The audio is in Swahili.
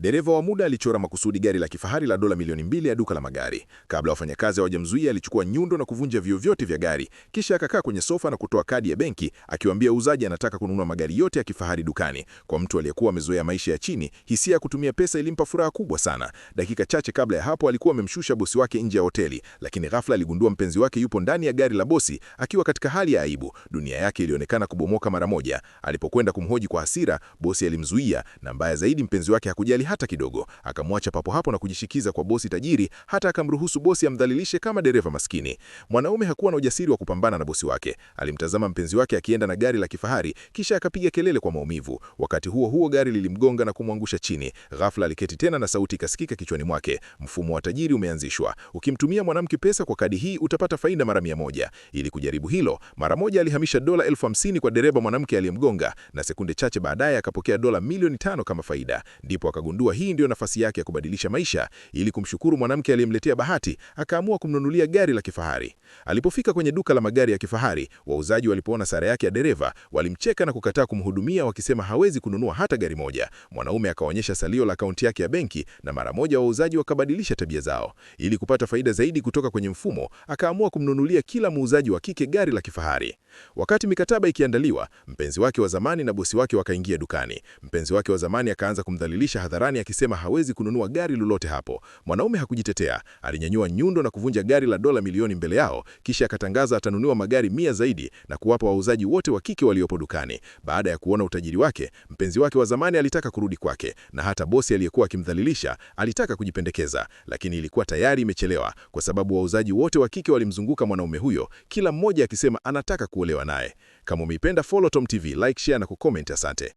Dereva wa muda alichora makusudi gari la kifahari la dola milioni 2 ya duka la magari. Kabla wafanyakazi hawajamzuia, alichukua nyundo na kuvunja vioo vyote vya gari, kisha akakaa kwenye sofa na kutoa kadi ya benki, akiwaambia uuzaji anataka kununua magari yote ya kifahari dukani. Kwa mtu aliyekuwa amezoea maisha ya chini, hisia ya kutumia pesa ilimpa furaha kubwa sana. Dakika chache kabla ya hapo alikuwa amemshusha bosi wake nje ya hoteli, lakini ghafla aligundua mpenzi wake yupo ndani ya gari la bosi akiwa katika hali ya aibu. Dunia yake ilionekana kubomoka mara moja. Alipokwenda kumhoji kwa hasira, bosi alimzuia, na mbaya zaidi, mpenzi wake hakujali hata kidogo. Akamwacha papo hapo na kujishikiza kwa bosi tajiri, hata akamruhusu bosi amdhalilishe kama dereva maskini. Mwanaume hakuwa na ujasiri wa kupambana na bosi wake. Alimtazama mpenzi wake akienda na gari la kifahari, kisha akapiga kelele kwa maumivu. Wakati huo huo, gari lilimgonga na kumwangusha chini. Ghafla aliketi tena na sauti ikasikika kichwani mwake: mfumo wa tajiri umeanzishwa. Ukimtumia mwanamke pesa kwa kadi hii utapata faida mara 100. Ili kujaribu hilo, mara moja alihamisha dola 50,000 kwa dereva mwanamke aliyemgonga, na sekunde chache baadaye akapokea dola milioni 5 kama faida. Ndipo akagundua hii ndio nafasi yake ya kubadilisha maisha. Ili kumshukuru mwanamke aliyemletea bahati, akaamua kumnunulia gari la kifahari. Alipofika kwenye duka la magari ya kifahari, wauzaji walipoona sare yake ya dereva, walimcheka na kukataa kumhudumia, wakisema hawezi kununua hata gari moja. Mwanaume akaonyesha salio la akaunti yake ya benki, na mara moja wauzaji wakabadilisha tabia zao. Ili kupata faida zaidi kutoka kwenye mfumo, akaamua kumnunulia kila muuzaji wa kike gari la kifahari. Wakati mikataba ikiandaliwa, mpenzi wake wa zamani na bosi wake wakaingia dukani. Mpenzi wake wa zamani akaanza kumdhalilisha hadharani, akisema hawezi kununua gari lolote hapo. Mwanaume hakujitetea, alinyanyua nyundo na kuvunja gari la dola milioni mbele yao, kisha akatangaza atanunua magari 100 zaidi na kuwapa wauzaji wote wa kike waliopo dukani. Baada ya kuona utajiri wake, mpenzi wake wa zamani alitaka kurudi kwake, na hata bosi aliyekuwa akimdhalilisha alitaka kujipendekeza, lakini ilikuwa tayari imechelewa, kwa sababu wauzaji wote wa kike walimzunguka mwanaume huyo, kila mmoja akisema anataka kuolewa naye. Kama umeipenda, follow Tom TV, like, share na kucomment. Asante.